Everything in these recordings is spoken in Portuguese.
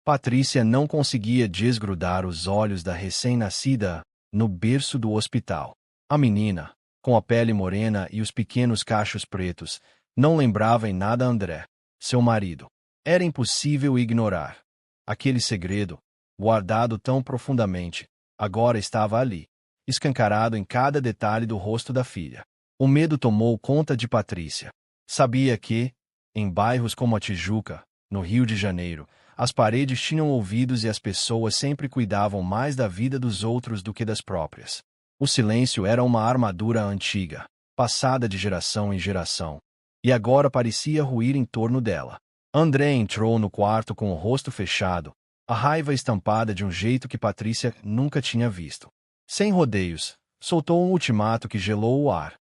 Patrícia não conseguia desgrudar os olhos da recém-nascida no berço do hospital. A menina, com a pele morena e os pequenos cachos pretos, não lembrava em nada André, seu marido. Era impossível ignorar. Aquele segredo, guardado tão profundamente, agora estava ali, escancarado em cada detalhe do rosto da filha. O medo tomou conta de Patrícia. Sabia que, em bairros como a Tijuca, no Rio de Janeiro, as paredes tinham ouvidos e as pessoas sempre cuidavam mais da vida dos outros do que das próprias. O silêncio era uma armadura antiga, passada de geração em geração, e agora parecia ruir em torno dela. André entrou no quarto com o rosto fechado, a raiva estampada de um jeito que Patrícia nunca tinha visto. Sem rodeios, soltou um ultimato que gelou o ar.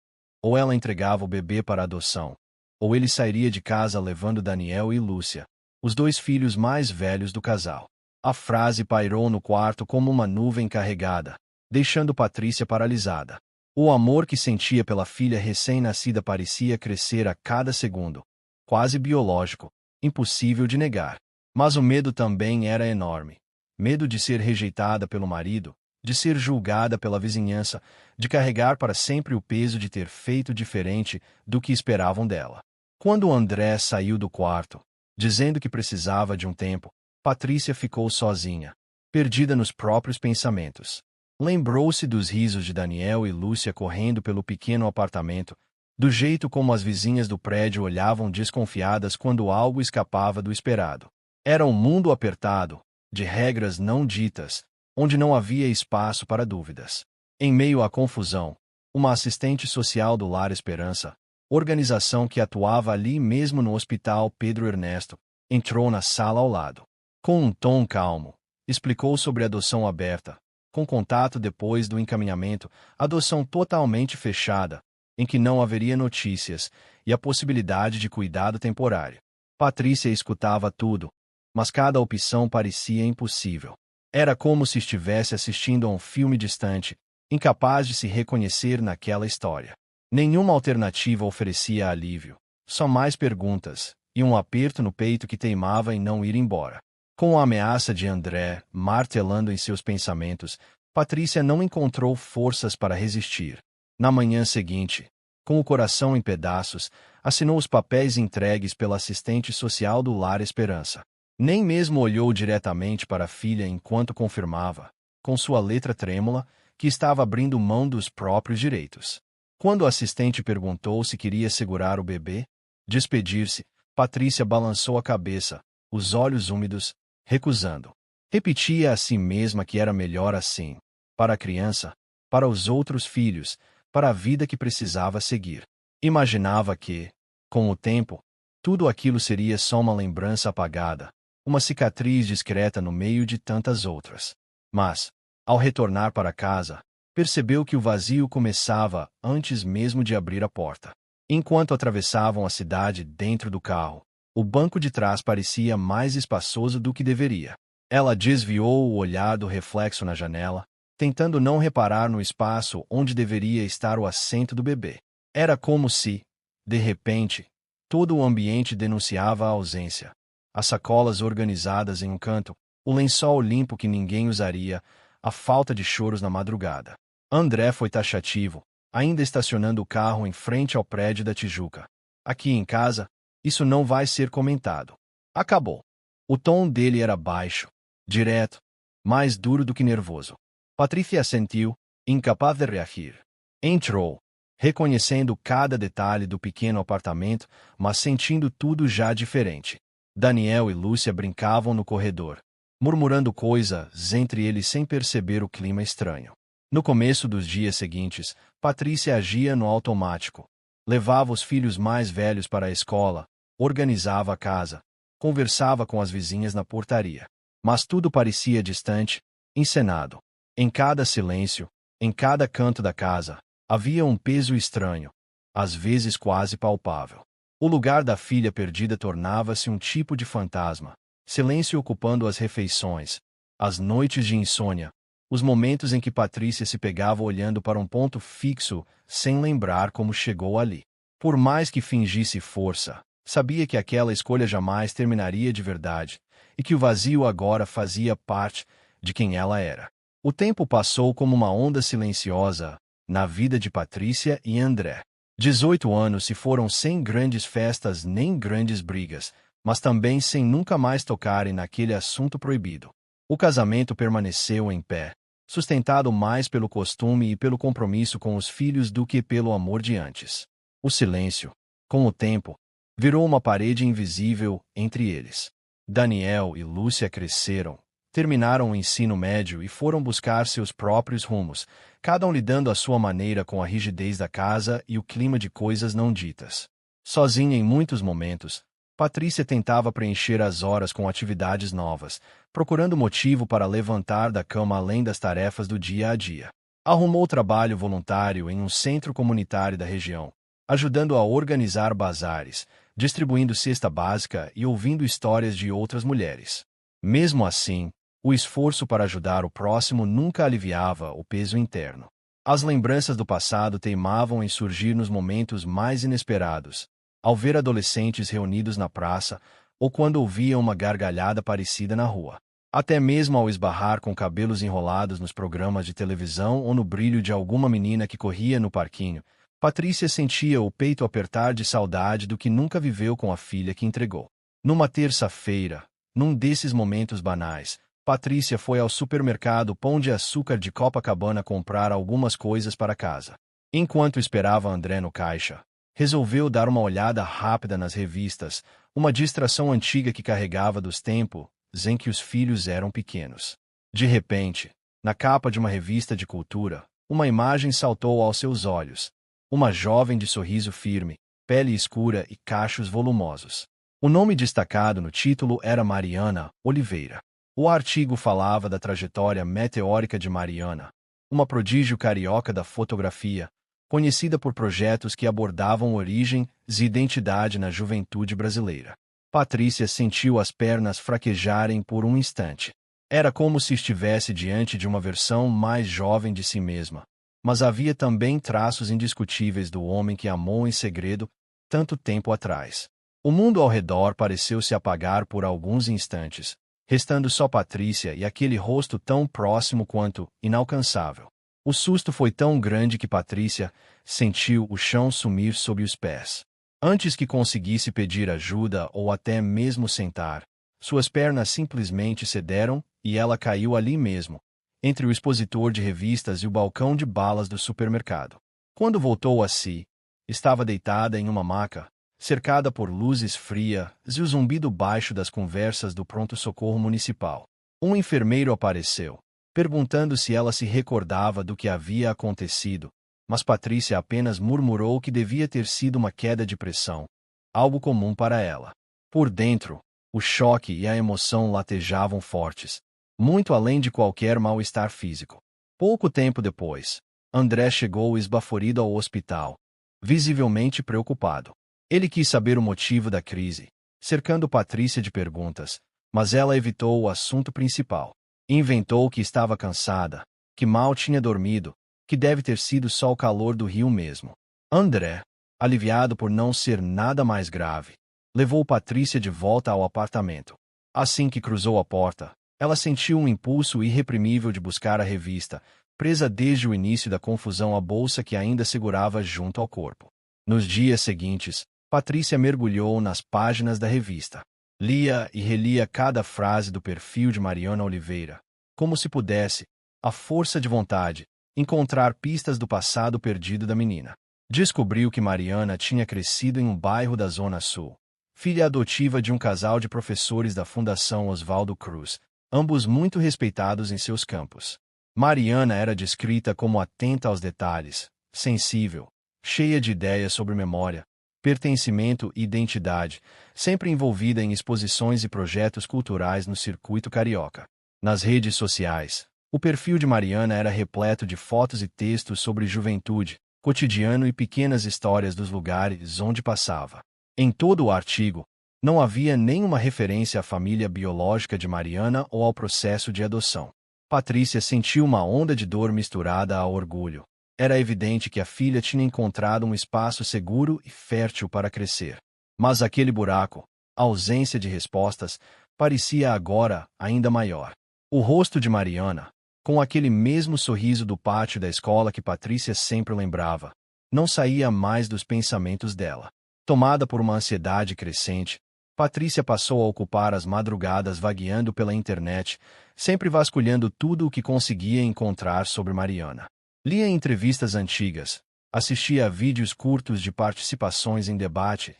Ou ela entregava o bebê para adoção, ou ele sairia de casa levando Daniel e Lúcia, os dois filhos mais velhos do casal. A frase pairou no quarto como uma nuvem carregada, deixando Patrícia paralisada. O amor que sentia pela filha recém-nascida parecia crescer a cada segundo, quase biológico, impossível de negar. Mas o medo também era enorme. Medo de ser rejeitada pelo marido, de ser julgada pela vizinhança, de carregar para sempre o peso de ter feito diferente do que esperavam dela. Quando André saiu do quarto, dizendo que precisava de um tempo, Patrícia ficou sozinha, perdida nos próprios pensamentos. Lembrou-se dos risos de Daniel e Lúcia correndo pelo pequeno apartamento, do jeito como as vizinhas do prédio olhavam desconfiadas quando algo escapava do esperado. Era um mundo apertado, de regras não ditas, onde não havia espaço para dúvidas. Em meio à confusão, uma assistente social do Lar Esperança, organização que atuava ali mesmo no Hospital Pedro Ernesto, entrou na sala ao lado. Com um tom calmo, explicou sobre a adoção aberta, com contato depois do encaminhamento, adoção totalmente fechada, em que não haveria notícias, e a possibilidade de cuidado temporário. Patrícia escutava tudo, mas cada opção parecia impossível. Era como se estivesse assistindo a um filme distante, incapaz de se reconhecer naquela história. Nenhuma alternativa oferecia alívio, só mais perguntas, e um aperto no peito que teimava em não ir embora. Com a ameaça de André martelando em seus pensamentos, Patrícia não encontrou forças para resistir. Na manhã seguinte, com o coração em pedaços, assinou os papéis entregues pela assistente social do Lar Esperança. Nem mesmo olhou diretamente para a filha enquanto confirmava, com sua letra trêmula, que estava abrindo mão dos próprios direitos. Quando o assistente perguntou se queria segurar o bebê, despedir-se, Patrícia balançou a cabeça, os olhos úmidos, recusando. Repetia a si mesma que era melhor assim, para a criança, para os outros filhos, para a vida que precisava seguir. Imaginava que, com o tempo, tudo aquilo seria só uma lembrança apagada, uma cicatriz discreta no meio de tantas outras. Mas, ao retornar para casa, percebeu que o vazio começava antes mesmo de abrir a porta. Enquanto atravessavam a cidade dentro do carro, o banco de trás parecia mais espaçoso do que deveria. Ela desviou o olhar do reflexo na janela, tentando não reparar no espaço onde deveria estar o assento do bebê. Era como se, de repente, todo o ambiente denunciava a ausência. As sacolas organizadas em um canto, o lençol limpo que ninguém usaria, a falta de choros na madrugada. André foi taxativo, ainda estacionando o carro em frente ao prédio da Tijuca. Aqui em casa, isso não vai ser comentado. Acabou. O tom dele era baixo, direto, mais duro do que nervoso. Patrícia assentiu, incapaz de reagir. Entrou, reconhecendo cada detalhe do pequeno apartamento, mas sentindo tudo já diferente. Daniel e Lúcia brincavam no corredor, murmurando coisas entre eles sem perceber o clima estranho. No começo dos dias seguintes, Patrícia agia no automático. Levava os filhos mais velhos para a escola, organizava a casa, conversava com as vizinhas na portaria. Mas tudo parecia distante, encenado. Em cada silêncio, em cada canto da casa, havia um peso estranho, às vezes quase palpável. O lugar da filha perdida tornava-se um tipo de fantasma, silêncio ocupando as refeições, as noites de insônia, os momentos em que Patrícia se pegava olhando para um ponto fixo, sem lembrar como chegou ali. Por mais que fingisse força, sabia que aquela escolha jamais terminaria de verdade, e que o vazio agora fazia parte de quem ela era. O tempo passou como uma onda silenciosa na vida de Patrícia e André. 18 anos se foram sem grandes festas nem grandes brigas, mas também sem nunca mais tocarem naquele assunto proibido. O casamento permaneceu em pé, sustentado mais pelo costume e pelo compromisso com os filhos do que pelo amor de antes. O silêncio, com o tempo, virou uma parede invisível entre eles. Daniel e Lúcia cresceram, terminaram o ensino médio e foram buscar seus próprios rumos, cada um lidando à sua maneira com a rigidez da casa e o clima de coisas não ditas. Sozinha em muitos momentos, Patrícia tentava preencher as horas com atividades novas, procurando motivo para levantar da cama além das tarefas do dia a dia. Arrumou trabalho voluntário em um centro comunitário da região, ajudando a organizar bazares, distribuindo cesta básica e ouvindo histórias de outras mulheres. Mesmo assim, o esforço para ajudar o próximo nunca aliviava o peso interno. As lembranças do passado teimavam em surgir nos momentos mais inesperados, ao ver adolescentes reunidos na praça ou quando ouvia uma gargalhada parecida na rua. Até mesmo ao esbarrar com cabelos enrolados nos programas de televisão ou no brilho de alguma menina que corria no parquinho, Patrícia sentia o peito apertar de saudade do que nunca viveu com a filha que entregou. Numa terça-feira, num desses momentos banais, Patrícia foi ao supermercado Pão de Açúcar de Copacabana comprar algumas coisas para casa. Enquanto esperava André no caixa, resolveu dar uma olhada rápida nas revistas, uma distração antiga que carregava dos tempos em que os filhos eram pequenos. De repente, na capa de uma revista de cultura, uma imagem saltou aos seus olhos. Uma jovem de sorriso firme, pele escura e cachos volumosos. O nome destacado no título era Mariana Oliveira. O artigo falava da trajetória meteórica de Mariana, uma prodígio carioca da fotografia, conhecida por projetos que abordavam origem e identidade na juventude brasileira. Patrícia sentiu as pernas fraquejarem por um instante. Era como se estivesse diante de uma versão mais jovem de si mesma, mas havia também traços indiscutíveis do homem que amou em segredo tanto tempo atrás. O mundo ao redor pareceu se apagar por alguns instantes, restando só Patrícia e aquele rosto tão próximo quanto inalcançável. O susto foi tão grande que Patrícia sentiu o chão sumir sob os pés. Antes que conseguisse pedir ajuda ou até mesmo sentar, suas pernas simplesmente cederam e ela caiu ali mesmo, entre o expositor de revistas e o balcão de balas do supermercado. Quando voltou a si, estava deitada em uma maca, cercada por luzes frias e o zumbido baixo das conversas do pronto-socorro municipal. Um enfermeiro apareceu, perguntando se ela se recordava do que havia acontecido, mas Patrícia apenas murmurou que devia ter sido uma queda de pressão, algo comum para ela. Por dentro, o choque e a emoção latejavam fortes, muito além de qualquer mal-estar físico. Pouco tempo depois, André chegou esbaforido ao hospital, visivelmente preocupado. Ele quis saber o motivo da crise, cercando Patrícia de perguntas, mas ela evitou o assunto principal. Inventou que estava cansada, que mal tinha dormido, que deve ter sido só o calor do rio mesmo. André, aliviado por não ser nada mais grave, levou Patrícia de volta ao apartamento. Assim que cruzou a porta, ela sentiu um impulso irreprimível de buscar a revista, presa desde o início da confusão à bolsa que ainda segurava junto ao corpo. Nos dias seguintes, Patrícia mergulhou nas páginas da revista. Lia e relia cada frase do perfil de Mariana Oliveira, como se pudesse, à força de vontade, encontrar pistas do passado perdido da menina. Descobriu que Mariana tinha crescido em um bairro da Zona Sul, filha adotiva de um casal de professores da Fundação Oswaldo Cruz, ambos muito respeitados em seus campos. Mariana era descrita como atenta aos detalhes, sensível, cheia de ideias sobre memória, pertencimento e identidade, sempre envolvida em exposições e projetos culturais no circuito carioca. Nas redes sociais, o perfil de Mariana era repleto de fotos e textos sobre juventude, cotidiano e pequenas histórias dos lugares onde passava. Em todo o artigo, não havia nenhuma referência à família biológica de Mariana ou ao processo de adoção. Patrícia sentiu uma onda de dor misturada a orgulho. Era evidente que a filha tinha encontrado um espaço seguro e fértil para crescer. Mas aquele buraco, a ausência de respostas, parecia agora ainda maior. O rosto de Mariana, com aquele mesmo sorriso do pátio da escola que Patrícia sempre lembrava, não saía mais dos pensamentos dela. Tomada por uma ansiedade crescente, Patrícia passou a ocupar as madrugadas vagueando pela internet, sempre vasculhando tudo o que conseguia encontrar sobre Mariana. Lia entrevistas antigas, assistia a vídeos curtos de participações em debates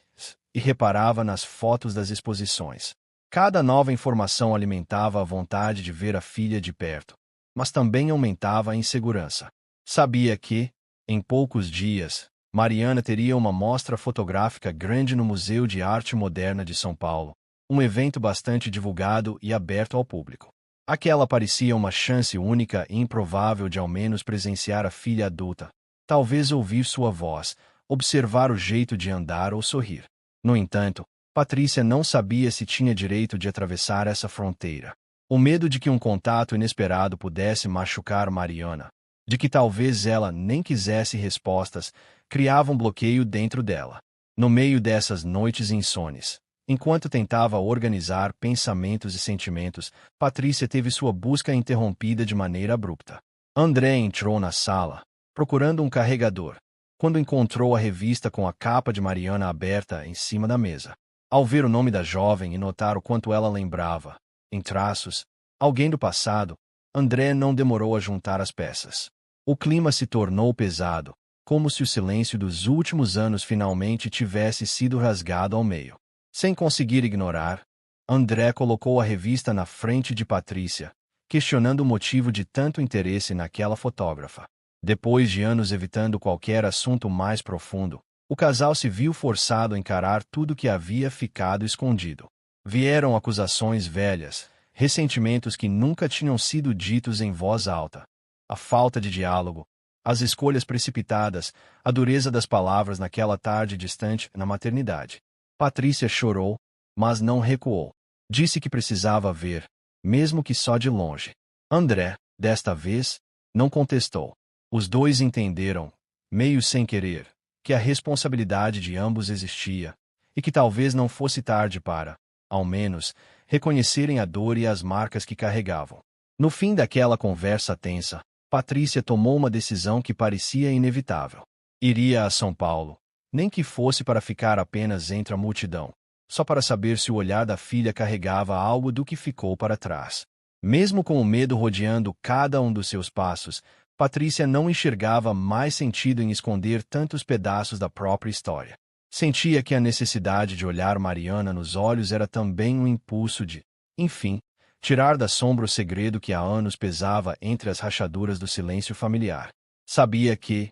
e reparava nas fotos das exposições. Cada nova informação alimentava a vontade de ver a filha de perto, mas também aumentava a insegurança. Sabia que, em poucos dias, Mariana teria uma mostra fotográfica grande no Museu de Arte Moderna de São Paulo, um evento bastante divulgado e aberto ao público. Aquela parecia uma chance única e improvável de ao menos presenciar a filha adulta, talvez ouvir sua voz, observar o jeito de andar ou sorrir. No entanto, Patrícia não sabia se tinha direito de atravessar essa fronteira. O medo de que um contato inesperado pudesse machucar Mariana, de que talvez ela nem quisesse respostas, criava um bloqueio dentro dela. No meio dessas noites insones, enquanto tentava organizar pensamentos e sentimentos, Patrícia teve sua busca interrompida de maneira abrupta. André entrou na sala, procurando um carregador, quando encontrou a revista com a capa de Mariana aberta em cima da mesa. Ao ver o nome da jovem e notar o quanto ela lembrava, em traços, alguém do passado, André não demorou a juntar as peças. O clima se tornou pesado, como se o silêncio dos últimos anos finalmente tivesse sido rasgado ao meio. Sem conseguir ignorar, André colocou a revista na frente de Patrícia, questionando o motivo de tanto interesse naquela fotógrafa. Depois de anos evitando qualquer assunto mais profundo, o casal se viu forçado a encarar tudo que havia ficado escondido. Vieram acusações velhas, ressentimentos que nunca tinham sido ditos em voz alta. A falta de diálogo, as escolhas precipitadas, a dureza das palavras naquela tarde distante na maternidade. Patrícia chorou, mas não recuou. Disse que precisava ver, mesmo que só de longe. André, desta vez, não contestou. Os dois entenderam, meio sem querer, que a responsabilidade de ambos existia, e que talvez não fosse tarde para, ao menos, reconhecerem a dor e as marcas que carregavam. No fim daquela conversa tensa, Patrícia tomou uma decisão que parecia inevitável. Iria a São Paulo, nem que fosse para ficar apenas entre a multidão, só para saber se o olhar da filha carregava algo do que ficou para trás. Mesmo com o medo rodeando cada um dos seus passos, Patrícia não enxergava mais sentido em esconder tantos pedaços da própria história. Sentia que a necessidade de olhar Mariana nos olhos era também um impulso de, enfim, tirar da sombra o segredo que há anos pesava entre as rachaduras do silêncio familiar. Sabia que,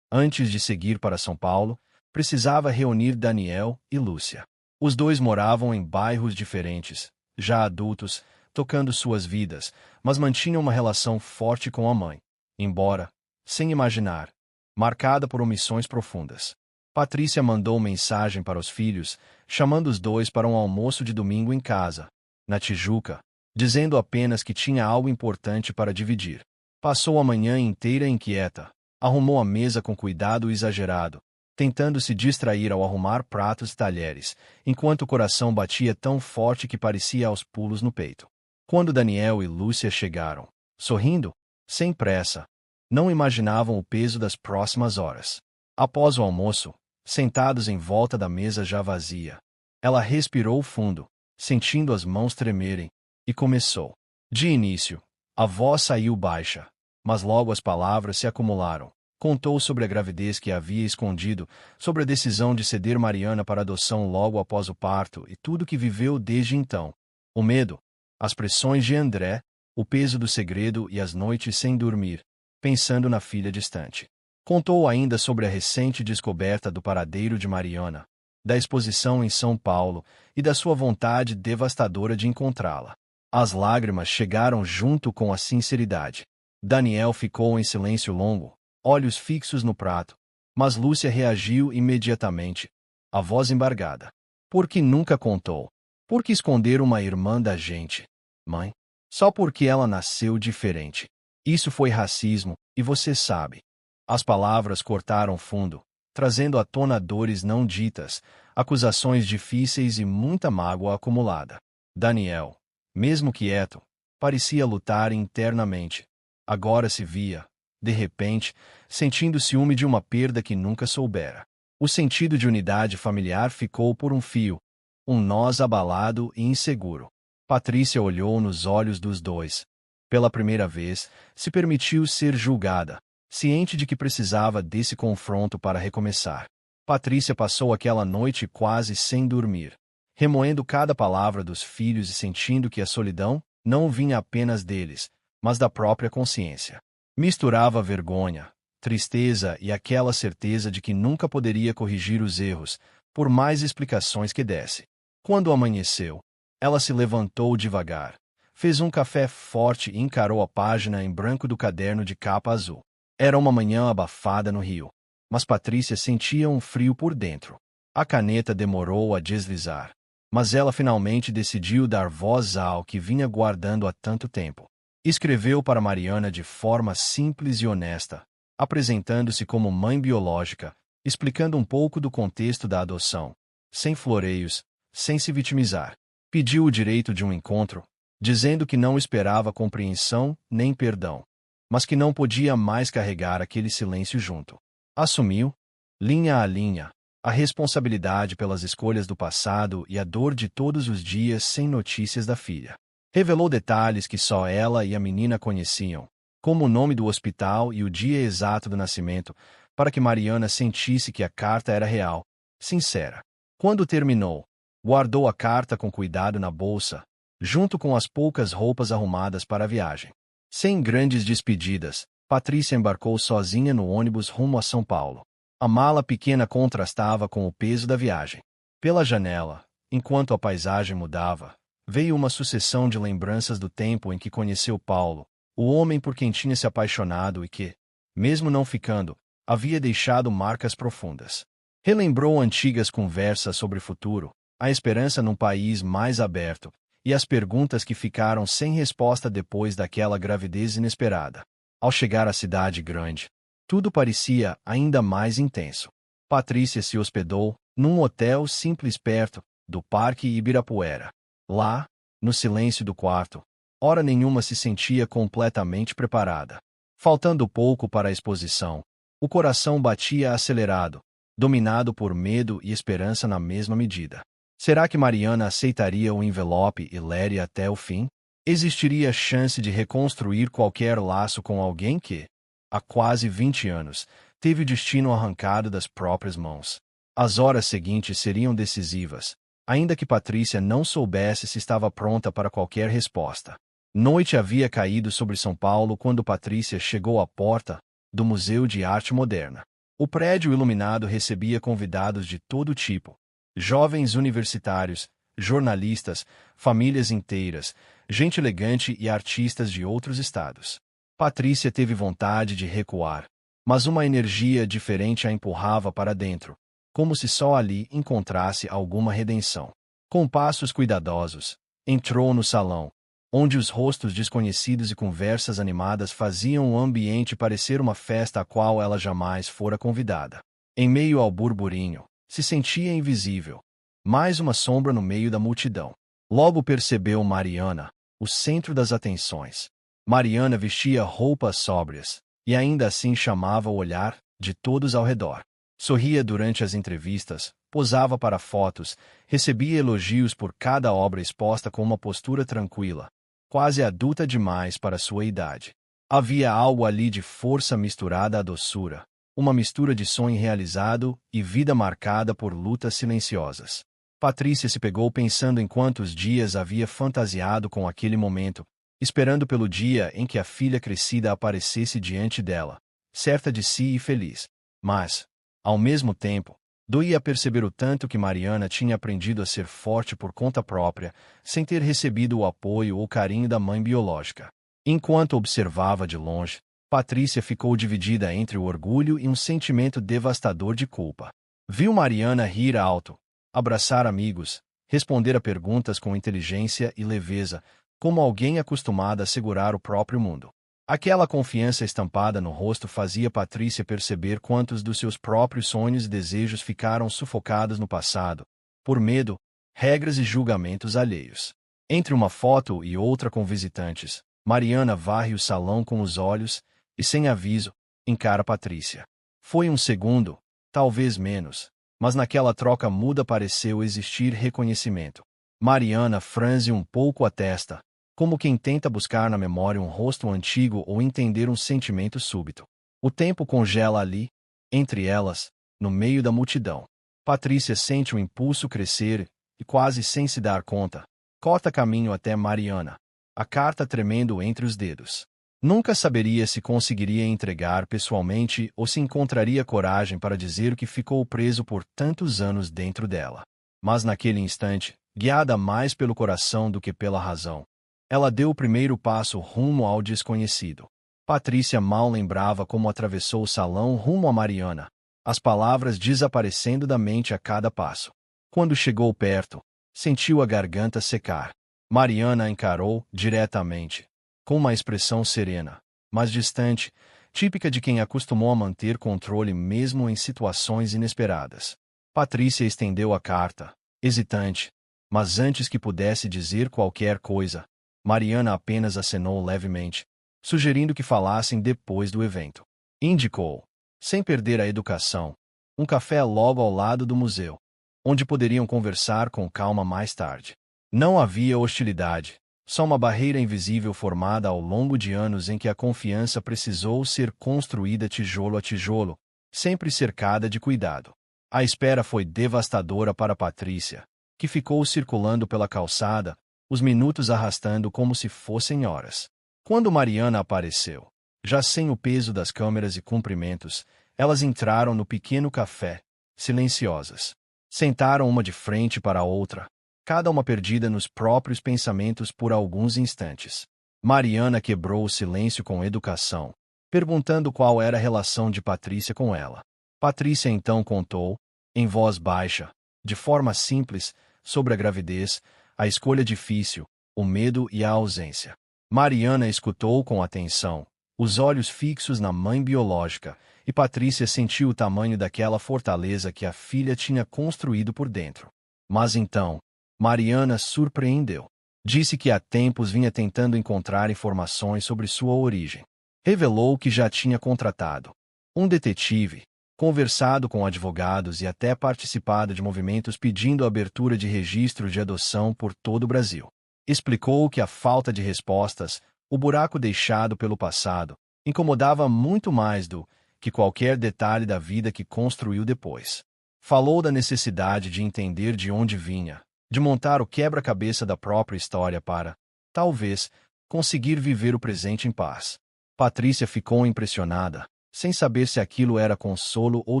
antes de seguir para São Paulo, precisava reunir Daniel e Lúcia. Os dois moravam em bairros diferentes, já adultos, tocando suas vidas, mas mantinham uma relação forte com a mãe, embora, sem imaginar, marcada por omissões profundas. Patrícia mandou mensagem para os filhos, chamando os dois para um almoço de domingo em casa, na Tijuca, dizendo apenas que tinha algo importante para dividir. Passou a manhã inteira inquieta, arrumou a mesa com cuidado exagerado, tentando se distrair ao arrumar pratos e talheres, enquanto o coração batia tão forte que parecia aos pulos no peito. Quando Daniel e Lúcia chegaram, sorrindo, sem pressa, não imaginavam o peso das próximas horas. Após o almoço, sentados em volta da mesa já vazia, ela respirou fundo, sentindo as mãos tremerem, e começou. De início, a voz saiu baixa, mas logo as palavras se acumularam. Contou sobre a gravidez que havia escondido, sobre a decisão de ceder Mariana para adoção logo após o parto e tudo que viveu desde então. O medo, as pressões de André, o peso do segredo e as noites sem dormir, pensando na filha distante. Contou ainda sobre a recente descoberta do paradeiro de Mariana, da exposição em São Paulo e da sua vontade devastadora de encontrá-la. As lágrimas chegaram junto com a sinceridade. Daniel ficou em silêncio longo, olhos fixos no prato, mas Lúcia reagiu imediatamente, a voz embargada. Por que nunca contou? Por que esconder uma irmã da gente? Mãe? Só porque ela nasceu diferente. Isso foi racismo, e você sabe. As palavras cortaram fundo, trazendo à tona dores não ditas, acusações difíceis e muita mágoa acumulada. Daniel, Mesmo quieto, parecia lutar internamente. Agora se via, de repente, sentindo ciúme de uma perda que nunca soubera. O sentido de unidade familiar ficou por um fio, um nós abalado e inseguro. Patrícia olhou nos olhos dos dois. Pela primeira vez, se permitiu ser julgada, ciente de que precisava desse confronto para recomeçar. Patrícia passou aquela noite quase sem dormir, remoendo cada palavra dos filhos e sentindo que a solidão não vinha apenas deles, mas da própria consciência. Misturava vergonha, tristeza e aquela certeza de que nunca poderia corrigir os erros, por mais explicações que desse. Quando amanheceu, ela se levantou devagar, fez um café forte e encarou a página em branco do caderno de capa azul. Era uma manhã abafada no Rio, mas Patrícia sentia um frio por dentro. A caneta demorou a deslizar, mas ela finalmente decidiu dar voz ao que vinha guardando há tanto tempo. Escreveu para Mariana de forma simples e honesta, apresentando-se como mãe biológica, explicando um pouco do contexto da adoção, sem floreios, sem se vitimizar. Pediu o direito de um encontro, dizendo que não esperava compreensão nem perdão, mas que não podia mais carregar aquele silêncio junto. Assumiu, linha a linha, a responsabilidade pelas escolhas do passado e a dor de todos os dias sem notícias da filha. Revelou detalhes que só ela e a menina conheciam, como o nome do hospital e o dia exato do nascimento, para que Mariana sentisse que a carta era real, sincera. Quando terminou, guardou a carta com cuidado na bolsa, junto com as poucas roupas arrumadas para a viagem. Sem grandes despedidas, Patrícia embarcou sozinha no ônibus rumo a São Paulo. A mala pequena contrastava com o peso da viagem. Pela janela, enquanto a paisagem mudava, veio uma sucessão de lembranças do tempo em que conheceu Paulo, o homem por quem tinha se apaixonado e que, mesmo não ficando, havia deixado marcas profundas. Relembrou antigas conversas sobre o futuro, a esperança num país mais aberto, e as perguntas que ficaram sem resposta depois daquela gravidez inesperada. Ao chegar à cidade grande, tudo parecia ainda mais intenso. Patrícia se hospedou num hotel simples perto do Parque Ibirapuera. Lá, no silêncio do quarto, hora nenhuma se sentia completamente preparada. Faltando pouco para a exposição, o coração batia acelerado, dominado por medo e esperança na mesma medida. Será que Mariana aceitaria o envelope e leria até o fim? Existiria chance de reconstruir qualquer laço com alguém que, há quase 20 anos, teve o destino arrancado das próprias mãos? As horas seguintes seriam decisivas, ainda que Patrícia não soubesse se estava pronta para qualquer resposta. Noite havia caído sobre São Paulo quando Patrícia chegou à porta do Museu de Arte Moderna. O prédio iluminado recebia convidados de todo tipo, jovens universitários, jornalistas, famílias inteiras, gente elegante e artistas de outros estados. Patrícia teve vontade de recuar, mas uma energia diferente a empurrava para dentro, como se só ali encontrasse alguma redenção. Com passos cuidadosos, entrou no salão, onde os rostos desconhecidos e conversas animadas faziam o ambiente parecer uma festa a qual ela jamais fora convidada. Em meio ao burburinho, se sentia invisível, mais uma sombra no meio da multidão. Logo percebeu Mariana, o centro das atenções. Mariana vestia roupas sóbrias, e ainda assim chamava o olhar de todos ao redor. Sorria durante as entrevistas, posava para fotos, recebia elogios por cada obra exposta com uma postura tranquila, quase adulta demais para sua idade. Havia algo ali de força misturada à doçura, uma mistura de sonho realizado e vida marcada por lutas silenciosas. Patrícia se pegou pensando em quantos dias havia fantasiado com aquele momento, esperando pelo dia em que a filha crescida aparecesse diante dela, certa de si e feliz. Mas, ao mesmo tempo, doía perceber o tanto que Mariana tinha aprendido a ser forte por conta própria, sem ter recebido o apoio ou carinho da mãe biológica. Enquanto observava de longe, Patrícia ficou dividida entre o orgulho e um sentimento devastador de culpa. Viu Mariana rir alto, abraçar amigos, responder a perguntas com inteligência e leveza, como alguém acostumada a segurar o próprio mundo. Aquela confiança estampada no rosto fazia Patrícia perceber quantos dos seus próprios sonhos e desejos ficaram sufocados no passado, por medo, regras e julgamentos alheios. Entre uma foto e outra com visitantes, Mariana varre o salão com os olhos e, sem aviso, encara Patrícia. Foi um segundo, talvez menos, mas naquela troca muda pareceu existir reconhecimento. Mariana franze um pouco a testa, como quem tenta buscar na memória um rosto antigo ou entender um sentimento súbito. O tempo congela ali, entre elas, no meio da multidão. Patrícia sente o impulso crescer e, quase sem se dar conta, corta caminho até Mariana, a carta tremendo entre os dedos. Nunca saberia se conseguiria entregar pessoalmente ou se encontraria coragem para dizer o que ficou preso por tantos anos dentro dela. Mas naquele instante, guiada mais pelo coração do que pela razão, ela deu o primeiro passo rumo ao desconhecido. Patrícia mal lembrava como atravessou o salão rumo a Mariana, as palavras desaparecendo da mente a cada passo. Quando chegou perto, sentiu a garganta secar. Mariana a encarou diretamente, com uma expressão serena, mas distante, típica de quem acostumou a manter controle mesmo em situações inesperadas. Patrícia estendeu a carta, hesitante, mas antes que pudesse dizer qualquer coisa, Mariana apenas acenou levemente, sugerindo que falassem depois do evento. Indicou, sem perder a educação, um café logo ao lado do museu, onde poderiam conversar com calma mais tarde. Não havia hostilidade, só uma barreira invisível formada ao longo de anos em que a confiança precisou ser construída tijolo a tijolo, sempre cercada de cuidado. A espera foi devastadora para Patrícia, que ficou circulando pela calçada, os minutos arrastando como se fossem horas. Quando Mariana apareceu, já sem o peso das câmeras e cumprimentos, elas entraram no pequeno café, silenciosas. Sentaram uma de frente para a outra, cada uma perdida nos próprios pensamentos por alguns instantes. Mariana quebrou o silêncio com educação, perguntando qual era a relação de Patrícia com ela. Patrícia então contou, em voz baixa, de forma simples, sobre a gravidez, a escolha difícil, o medo e a ausência. Mariana escutou com atenção, os olhos fixos na mãe biológica, e Patrícia sentiu o tamanho daquela fortaleza que a filha tinha construído por dentro. Mas então, Mariana surpreendeu. Disse que há tempos vinha tentando encontrar informações sobre sua origem. Revelou que já tinha contratado um detetive, conversado com advogados e até participado de movimentos pedindo a abertura de registro de adoção por todo o Brasil. Explicou que a falta de respostas, o buraco deixado pelo passado, incomodava muito mais do que qualquer detalhe da vida que construiu depois. Falou da necessidade de entender de onde vinha, de montar o quebra-cabeça da própria história para, talvez, conseguir viver o presente em paz. Patrícia ficou impressionada, sem saber se aquilo era consolo ou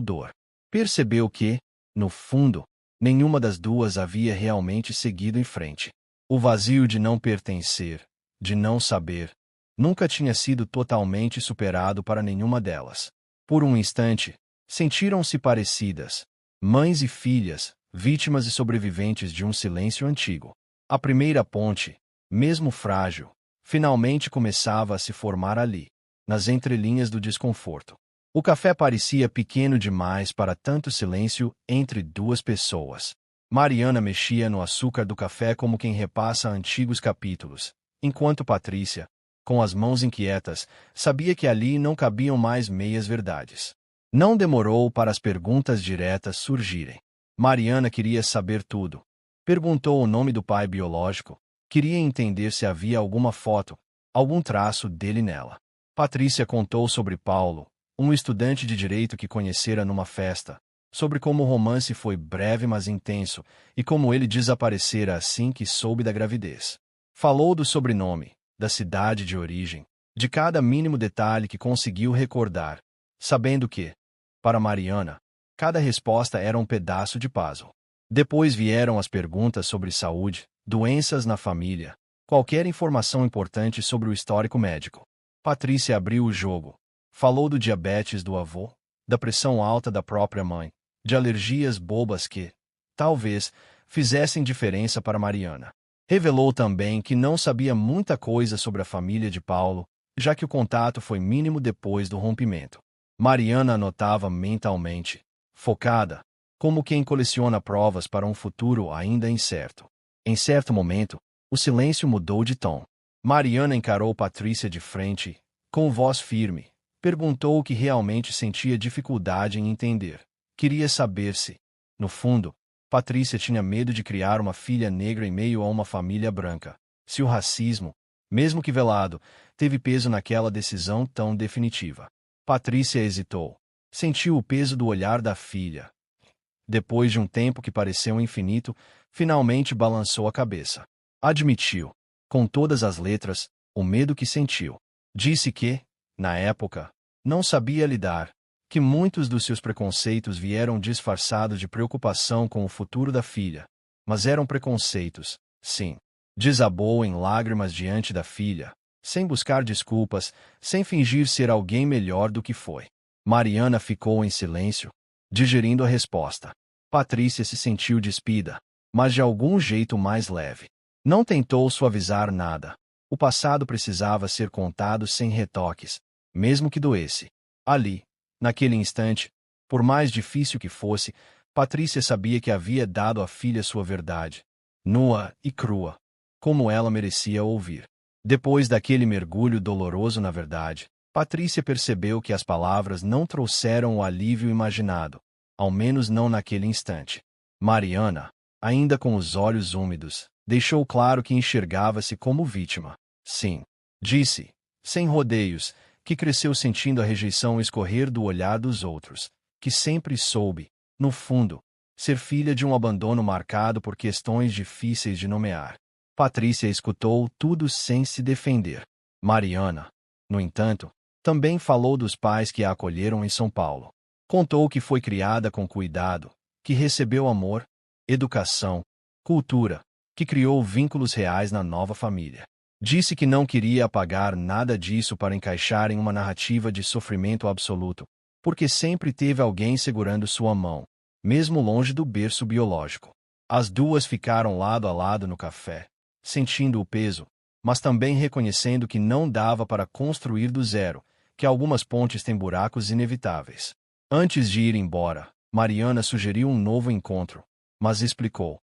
dor. Percebeu que, no fundo, nenhuma das duas havia realmente seguido em frente. O vazio de não pertencer, de não saber, nunca tinha sido totalmente superado para nenhuma delas. Por um instante, sentiram-se parecidas, mães e filhas, vítimas e sobreviventes de um silêncio antigo. A primeira ponte, mesmo frágil, finalmente começava a se formar ali, nas entrelinhas do desconforto. O café parecia pequeno demais para tanto silêncio entre duas pessoas. Mariana mexia no açúcar do café como quem repassa antigos capítulos, enquanto Patrícia, com as mãos inquietas, sabia que ali não cabiam mais meias-verdades. Não demorou para as perguntas diretas surgirem. Mariana queria saber tudo. Perguntou o nome do pai biológico, queria entender se havia alguma foto, algum traço dele nela. Patrícia contou sobre Paulo, um estudante de direito que conhecera numa festa, sobre como o romance foi breve mas intenso e como ele desaparecera assim que soube da gravidez. Falou do sobrenome, da cidade de origem, de cada mínimo detalhe que conseguiu recordar, sabendo que, para Mariana, cada resposta era um pedaço de puzzle. Depois vieram as perguntas sobre saúde, doenças na família, qualquer informação importante sobre o histórico médico. Patrícia abriu o jogo. Falou do diabetes do avô, da pressão alta da própria mãe, de alergias bobas que, talvez, fizessem diferença para Mariana. Revelou também que não sabia muita coisa sobre a família de Paulo, já que o contato foi mínimo depois do rompimento. Mariana anotava mentalmente, focada, como quem coleciona provas para um futuro ainda incerto. Em certo momento, O silêncio mudou de tom. Mariana encarou Patrícia de frente, com voz firme. Perguntou o que realmente sentia dificuldade em entender. Queria saber se, no fundo, Patrícia tinha medo de criar uma filha negra em meio a uma família branca. Se o racismo, mesmo que velado, teve peso naquela decisão tão definitiva. Patrícia hesitou. Sentiu o peso do olhar da filha. Depois de um tempo que pareceu infinito, finalmente balançou a cabeça. Admitiu, com todas as letras, o medo que sentiu. Disse que, na época, não sabia lidar, que muitos dos seus preconceitos vieram disfarçados de preocupação com o futuro da filha. Mas eram preconceitos, sim. Desabou em lágrimas diante da filha, sem buscar desculpas, sem fingir ser alguém melhor do que foi. Mariana ficou em silêncio, digerindo a resposta. Patrícia se sentiu despida, mas de algum jeito mais leve. Não tentou suavizar nada. O passado precisava ser contado sem retoques, mesmo que doesse. Ali, naquele instante, por mais difícil que fosse, Patrícia sabia que havia dado à filha sua verdade, nua e crua, como ela merecia ouvir. Depois daquele mergulho doloroso na verdade, Patrícia percebeu que as palavras não trouxeram o alívio imaginado, ao menos não naquele instante. Mariana, ainda com os olhos úmidos, deixou claro que enxergava-se como vítima. Sim, disse, sem rodeios, que cresceu sentindo a rejeição escorrer do olhar dos outros, que sempre soube, no fundo, ser filha de um abandono marcado por questões difíceis de nomear. Patrícia escutou tudo sem se defender. Mariana, no entanto, também falou dos pais que a acolheram em São Paulo. Contou que foi criada com cuidado, que recebeu amor, educação, cultura, que criou vínculos reais na nova família. Disse que não queria apagar nada disso para encaixar em uma narrativa de sofrimento absoluto, porque sempre teve alguém segurando sua mão, mesmo longe do berço biológico. As duas ficaram lado a lado no café, sentindo o peso, mas também reconhecendo que não dava para construir do zero, que algumas pontes têm buracos inevitáveis. Antes de ir embora, Mariana sugeriu um novo encontro, mas explicou.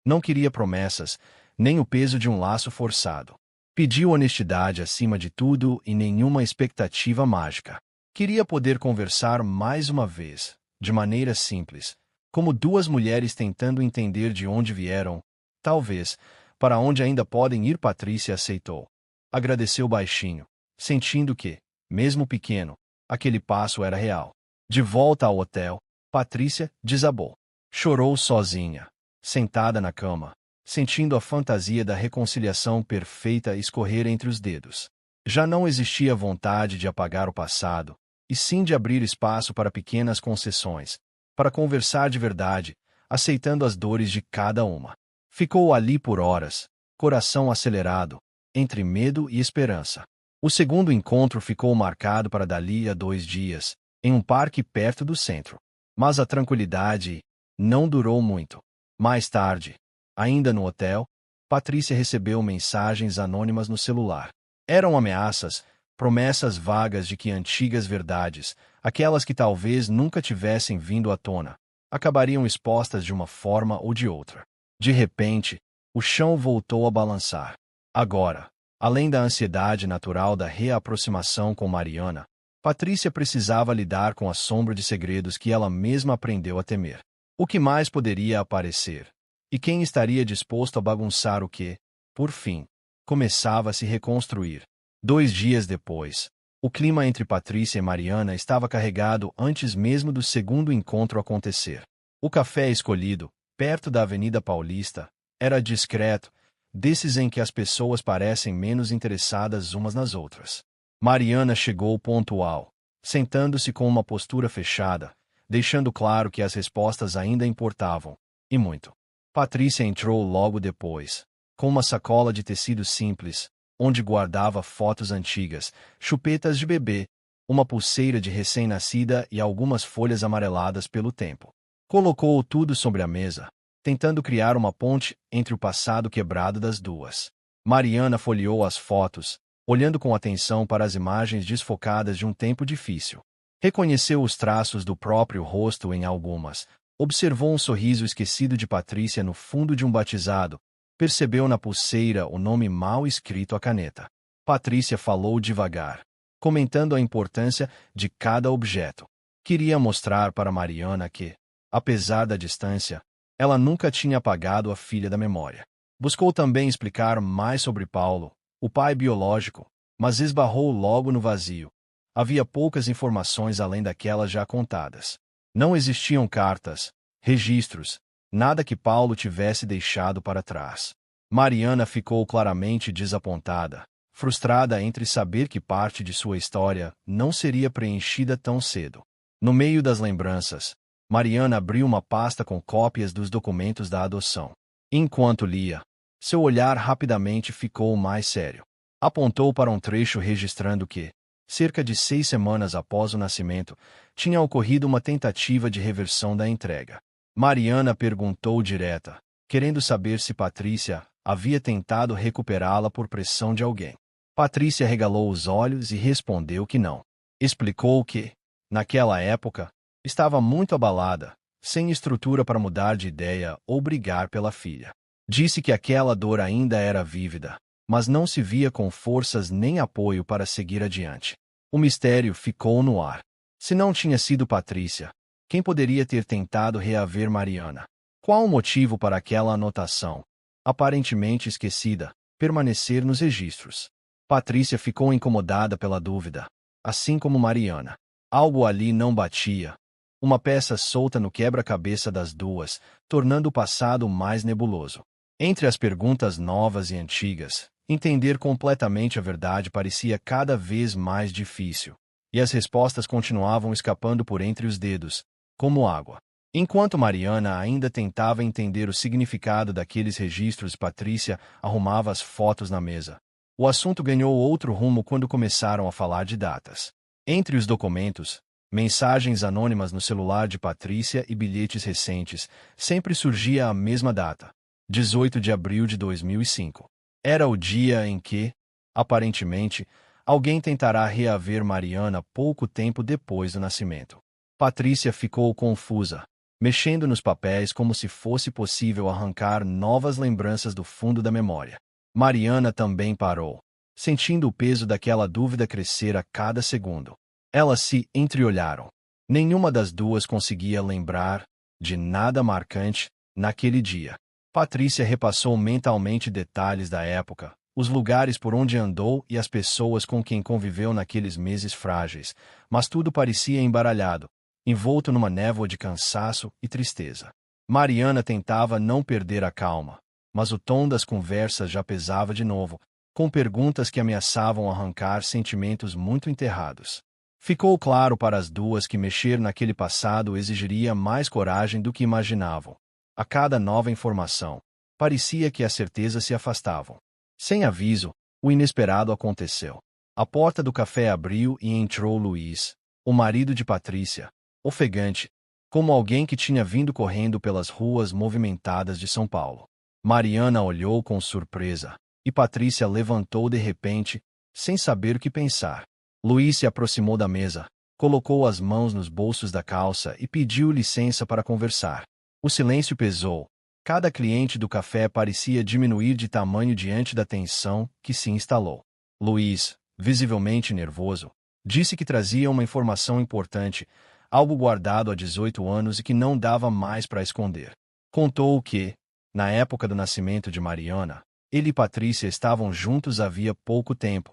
Não queria promessas, nem o peso de um laço forçado. Pediu honestidade acima de tudo e nenhuma expectativa mágica. Queria poder conversar mais uma vez, de maneira simples, como duas mulheres tentando entender de onde vieram, talvez, para onde ainda podem ir. Patrícia aceitou. Agradeceu baixinho, sentindo que, mesmo pequeno, aquele passo era real. De volta ao hotel, Patrícia desabou. Chorou sozinha, sentada na cama, sentindo a fantasia da reconciliação perfeita escorrer entre os dedos. Já não existia vontade de apagar o passado, e sim de abrir espaço para pequenas concessões, para conversar de verdade, aceitando as dores de cada uma. Ficou ali por horas, coração acelerado, entre medo e esperança. O segundo encontro ficou marcado para dali a 2 dias, em um parque perto do centro. Mas a tranquilidade não durou muito. Mais tarde, ainda no hotel, Patrícia recebeu mensagens anônimas no celular. Eram ameaças, promessas vagas de que antigas verdades, aquelas que talvez nunca tivessem vindo à tona, acabariam expostas de uma forma ou de outra. De repente, o chão voltou a balançar. Agora, além da ansiedade natural da reaproximação com Mariana, Patrícia precisava lidar com a sombra de segredos que ela mesma aprendeu a temer. O que mais poderia aparecer? E quem estaria disposto a bagunçar o que, por fim, começava a se reconstruir? 2 dias depois, o clima entre Patrícia e Mariana estava carregado antes mesmo do segundo encontro acontecer. O café escolhido, perto da Avenida Paulista, era discreto, desses em que as pessoas parecem menos interessadas umas nas outras. Mariana chegou pontual, sentando-se com uma postura fechada, deixando claro que as respostas ainda importavam, e muito. Patrícia entrou logo depois, com uma sacola de tecido simples, onde guardava fotos antigas, chupetas de bebê, uma pulseira de recém-nascida e algumas folhas amareladas pelo tempo. Colocou tudo sobre a mesa, tentando criar uma ponte entre o passado quebrado das duas. Mariana folheou as fotos, olhando com atenção para as imagens desfocadas de um tempo difícil. Reconheceu os traços do próprio rosto em algumas. Observou um sorriso esquecido de Patrícia no fundo de um batizado, Percebeu na pulseira o nome mal escrito à caneta. Patrícia falou devagar, comentando a importância de cada objeto. Queria mostrar para Mariana que, apesar da distância, ela nunca tinha apagado a filha da memória. Buscou também explicar mais sobre Paulo, o pai biológico, mas esbarrou logo no vazio. Havia poucas informações além daquelas já contadas. Não existiam cartas, registros, nada que Paulo tivesse deixado para trás. Mariana ficou claramente desapontada, frustrada entre saber que parte de sua história não seria preenchida tão cedo. No meio das lembranças, Mariana abriu uma pasta com cópias dos documentos da adoção. Enquanto lia, seu olhar rapidamente ficou mais sério. Apontou para um trecho registrando que, cerca de 6 semanas após o nascimento, tinha ocorrido uma tentativa de reversão da entrega. Mariana perguntou direta, querendo saber se Patrícia havia tentado recuperá-la por pressão de alguém. Patrícia regalou os olhos e respondeu que não. Explicou que, naquela época, estava muito abalada, sem estrutura para mudar de ideia ou brigar pela filha. Disse que aquela dor ainda era vívida, mas não se via com forças nem apoio para seguir adiante. O mistério ficou no ar. Se não tinha sido Patrícia, quem poderia ter tentado reaver Mariana? Qual o motivo para aquela anotação, aparentemente esquecida, permanecer nos registros? Patrícia ficou incomodada pela dúvida, assim como Mariana. Algo ali não batia. Uma peça solta no quebra-cabeça das duas, tornando o passado mais nebuloso. Entre as perguntas novas e antigas, entender completamente a verdade parecia cada vez mais difícil, e as respostas continuavam escapando por entre os dedos, como água. Enquanto Mariana ainda tentava entender o significado daqueles registros, Patrícia arrumava as fotos na mesa. O assunto ganhou outro rumo quando começaram a falar de datas. Entre os documentos, mensagens anônimas no celular de Patrícia e bilhetes recentes, sempre surgia a mesma data, 18 de abril de 2005. Era o dia em que, aparentemente, alguém tentará reaver Mariana pouco tempo depois do nascimento. Patrícia ficou confusa, mexendo nos papéis como se fosse possível arrancar novas lembranças do fundo da memória. Mariana também parou, sentindo o peso daquela dúvida crescer a cada segundo. Elas se entreolharam. Nenhuma das duas conseguia lembrar de nada marcante naquele dia. Patrícia repassou mentalmente detalhes da época, os lugares por onde andou e as pessoas com quem conviveu naqueles meses frágeis, mas tudo parecia embaralhado, envolto numa névoa de cansaço e tristeza. Mariana tentava não perder a calma, mas o tom das conversas já pesava de novo, com perguntas que ameaçavam arrancar sentimentos muito enterrados. Ficou claro para as duas que mexer naquele passado exigiria mais coragem do que imaginavam. A cada nova informação, parecia que as certezas se afastavam. Sem aviso, o inesperado aconteceu. A porta do café abriu e entrou Luiz, o marido de Patrícia, ofegante, como alguém que tinha vindo correndo pelas ruas movimentadas de São Paulo. Mariana olhou com surpresa, e Patrícia levantou de repente, sem saber o que pensar. Luiz se aproximou da mesa, colocou as mãos nos bolsos da calça e pediu licença para conversar. O silêncio pesou. Cada cliente do café parecia diminuir de tamanho diante da tensão que se instalou. Luiz, visivelmente nervoso, disse que trazia uma informação importante, algo guardado há 18 anos e que não dava mais para esconder. Contou que, na época do nascimento de Mariana, ele e Patrícia estavam juntos havia pouco tempo,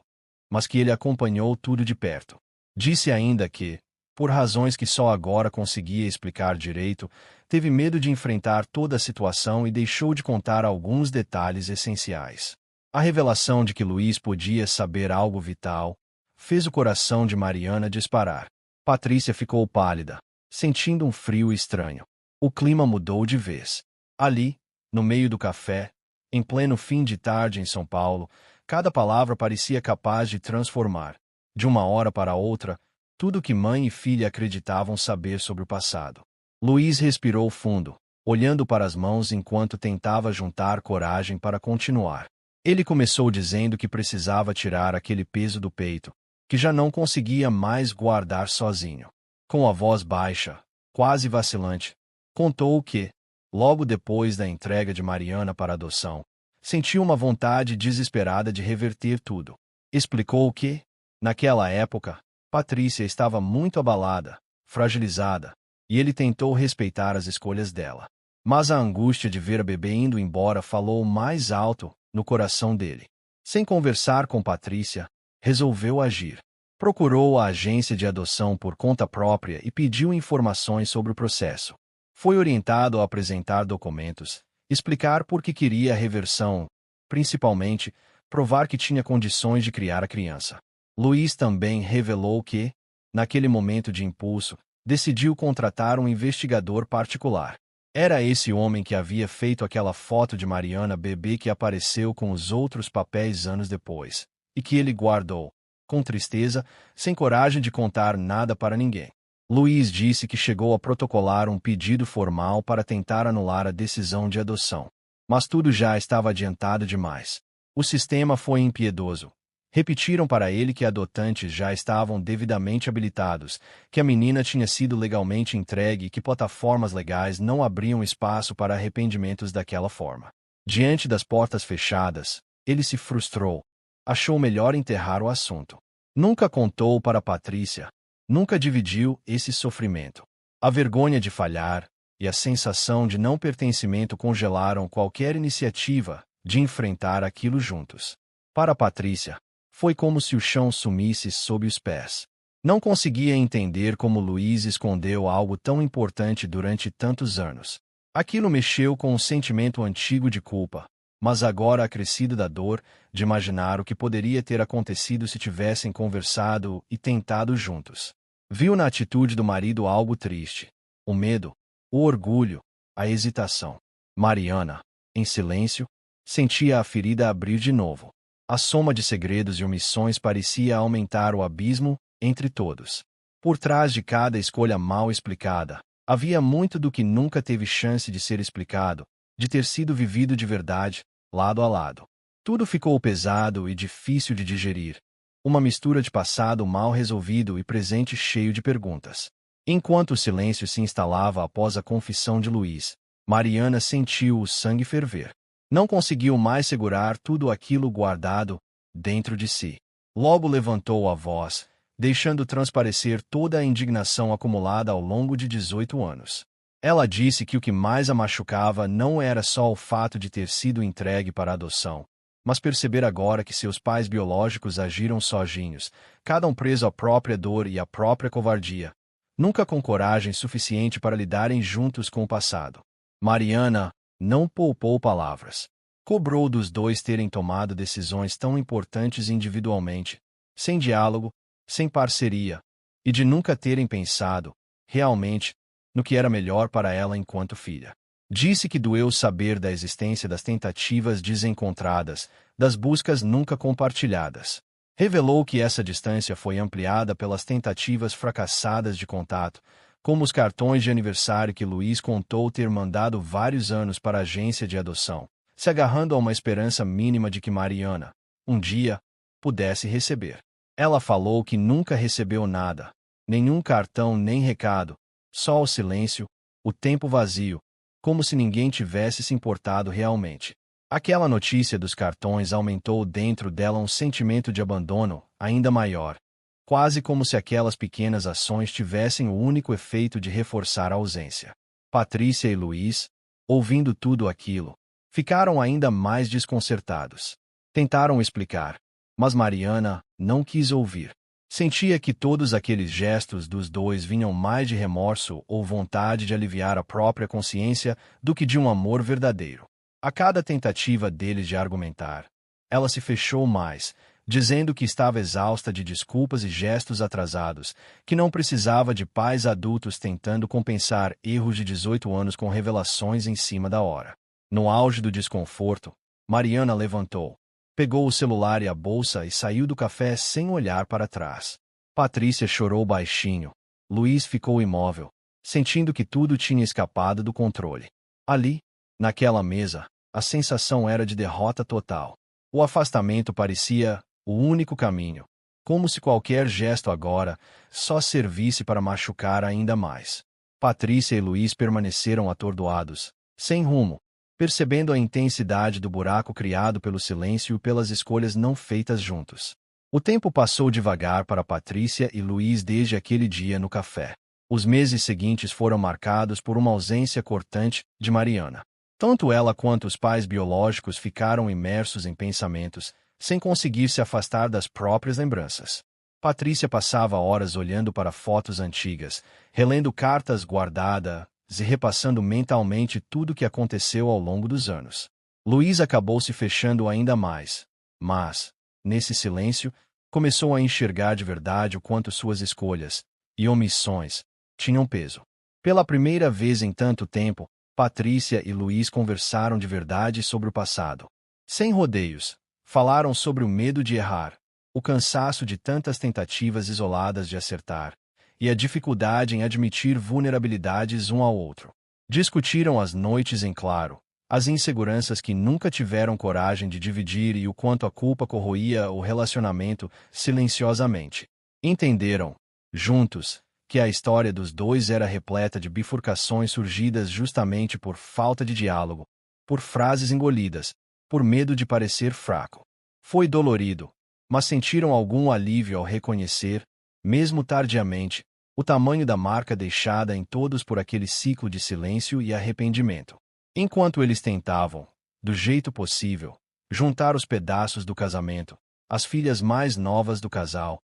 mas que ele acompanhou tudo de perto. Disse ainda que, por razões que só agora conseguia explicar direito, teve medo de enfrentar toda a situação e deixou de contar alguns detalhes essenciais. A revelação de que Luiz podia saber algo vital fez o coração de Mariana disparar. Patrícia ficou pálida, sentindo um frio estranho. O clima mudou de vez. Ali, no meio do café, em pleno fim de tarde em São Paulo, cada palavra parecia capaz de transformar, de uma hora para outra, tudo que mãe e filha acreditavam saber sobre o passado. Luiz respirou fundo, olhando para as mãos enquanto tentava juntar coragem para continuar. Ele começou dizendo que precisava tirar aquele peso do peito, que já não conseguia mais guardar sozinho. Com a voz baixa, quase vacilante, contou que, logo depois da entrega de Mariana para adoção, sentiu uma vontade desesperada de reverter tudo. Explicou que, naquela época, Patrícia estava muito abalada, fragilizada, e ele tentou respeitar as escolhas dela. Mas a angústia de ver a bebê indo embora falou mais alto no coração dele. Sem conversar com Patrícia, resolveu agir. Procurou a agência de adoção por conta própria e pediu informações sobre o processo. Foi orientado a apresentar documentos, explicar por que queria a reversão, principalmente, provar que tinha condições de criar a criança. Luiz também revelou que, naquele momento de impulso, decidiu contratar um investigador particular. Era esse homem que havia feito aquela foto de Mariana bebê que apareceu com os outros papéis anos depois, e que ele guardou, com tristeza, sem coragem de contar nada para ninguém. Luiz disse que chegou a protocolar um pedido formal para tentar anular a decisão de adoção. Mas tudo já estava adiantado demais. O sistema foi impiedoso. Repetiram para ele que adotantes já estavam devidamente habilitados, que a menina tinha sido legalmente entregue e que plataformas legais não abriam espaço para arrependimentos daquela forma. Diante das portas fechadas, ele se frustrou. Achou melhor enterrar o assunto. Nunca contou para Patrícia. Nunca dividiu esse sofrimento. A vergonha de falhar e a sensação de não pertencimento congelaram qualquer iniciativa de enfrentar aquilo juntos. Para Patrícia, foi como se o chão sumisse sob os pés. Não conseguia entender como Luiz escondeu algo tão importante durante tantos anos. Aquilo mexeu com um sentimento antigo de culpa, mas agora acrescido da dor de imaginar o que poderia ter acontecido se tivessem conversado e tentado juntos. Viu na atitude do marido algo triste: o medo, o orgulho, a hesitação. Mariana, em silêncio, sentia a ferida abrir de novo. A soma de segredos e omissões parecia aumentar o abismo entre todos. Por trás de cada escolha mal explicada, havia muito do que nunca teve chance de ser explicado, de ter sido vivido de verdade, lado a lado. Tudo ficou pesado e difícil de digerir. Uma mistura de passado mal resolvido e presente cheio de perguntas. Enquanto o silêncio se instalava após a confissão de Luiz, Mariana sentiu o sangue ferver. Não conseguiu mais segurar tudo aquilo guardado dentro de si. Logo levantou a voz, deixando transparecer toda a indignação acumulada ao longo de 18 anos. Ela disse que o que mais a machucava não era só o fato de ter sido entregue para adoção, mas perceber agora que seus pais biológicos agiram sozinhos, cada um preso à própria dor e à própria covardia, nunca com coragem suficiente para lidarem juntos com o passado. Mariana não poupou palavras. Cobrou dos dois terem tomado decisões tão importantes individualmente, sem diálogo, sem parceria, e de nunca terem pensado, realmente, no que era melhor para ela enquanto filha. Disse que doeu saber da existência das tentativas desencontradas, das buscas nunca compartilhadas. Revelou que essa distância foi ampliada pelas tentativas fracassadas de contato, como os cartões de aniversário que Luiz contou ter mandado vários anos para a agência de adoção, se agarrando a uma esperança mínima de que Mariana, um dia, pudesse receber. Ela falou que nunca recebeu nada, nenhum cartão nem recado, só o silêncio, o tempo vazio, como se ninguém tivesse se importado realmente. Aquela notícia dos cartões aumentou dentro dela um sentimento de abandono ainda maior, quase como se aquelas pequenas ações tivessem o único efeito de reforçar a ausência. Patrícia e Luiz, ouvindo tudo aquilo, ficaram ainda mais desconcertados. Tentaram explicar, mas Mariana não quis ouvir. Sentia que todos aqueles gestos dos dois vinham mais de remorso ou vontade de aliviar a própria consciência do que de um amor verdadeiro. A cada tentativa deles de argumentar, ela se fechou mais, dizendo que estava exausta de desculpas e gestos atrasados, que não precisava de pais adultos tentando compensar erros de 18 anos com revelações em cima da hora. No auge do desconforto, Mariana levantou, pegou o celular e a bolsa e saiu do café sem olhar para trás. Patrícia chorou baixinho. Luiz ficou imóvel, sentindo que tudo tinha escapado do controle. Ali, naquela mesa, a sensação era de derrota total. O afastamento parecia o único caminho, como se qualquer gesto agora só servisse para machucar ainda mais. Patrícia e Luiz permaneceram atordoados, sem rumo, percebendo a intensidade do buraco criado pelo silêncio e pelas escolhas não feitas juntos. O tempo passou devagar para Patrícia e Luiz desde aquele dia no café. Os meses seguintes foram marcados por uma ausência cortante de Mariana. Tanto ela quanto os pais biológicos ficaram imersos em pensamentos, sem conseguir se afastar das próprias lembranças. Patrícia passava horas olhando para fotos antigas, relendo cartas guardadas e repassando mentalmente tudo o que aconteceu ao longo dos anos. Luiz acabou se fechando ainda mais, mas, nesse silêncio, começou a enxergar de verdade o quanto suas escolhas e omissões tinham peso. Pela primeira vez em tanto tempo, Patrícia e Luiz conversaram de verdade sobre o passado. Sem rodeios, falaram sobre o medo de errar, o cansaço de tantas tentativas isoladas de acertar, e a dificuldade em admitir vulnerabilidades um ao outro. Discutiram as noites em claro, as inseguranças que nunca tiveram coragem de dividir e o quanto a culpa corroía o relacionamento silenciosamente. Entenderam, juntos, que a história dos dois era repleta de bifurcações surgidas justamente por falta de diálogo, por frases engolidas, por medo de parecer fraco. Foi dolorido, mas sentiram algum alívio ao reconhecer, mesmo tardiamente, o tamanho da marca deixada em todos por aquele ciclo de silêncio e arrependimento. Enquanto eles tentavam, do jeito possível, juntar os pedaços do casamento, as filhas mais novas do casal,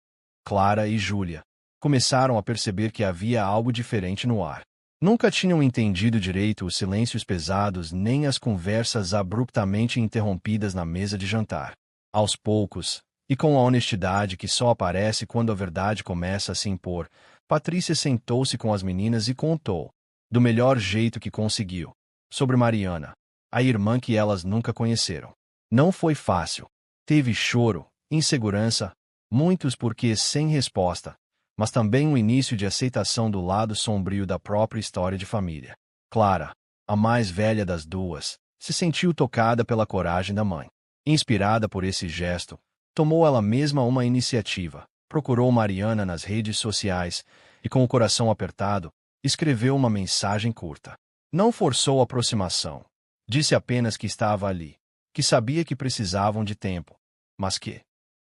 Clara e Júlia, começaram a perceber que havia algo diferente no ar. Nunca tinham entendido direito os silêncios pesados nem as conversas abruptamente interrompidas na mesa de jantar. Aos poucos, e com a honestidade que só aparece quando a verdade começa a se impor, Patrícia sentou-se com as meninas e contou, do melhor jeito que conseguiu, sobre Mariana, a irmã que elas nunca conheceram. Não foi fácil. Teve choro, insegurança, muitos porquês sem resposta, mas também um início de aceitação do lado sombrio da própria história de família. Clara, a mais velha das duas, se sentiu tocada pela coragem da mãe. Inspirada por esse gesto, tomou ela mesma uma iniciativa, procurou Mariana nas redes sociais e, com o coração apertado, escreveu uma mensagem curta. Não forçou aproximação. Disse apenas que estava ali, que sabia que precisavam de tempo, mas que,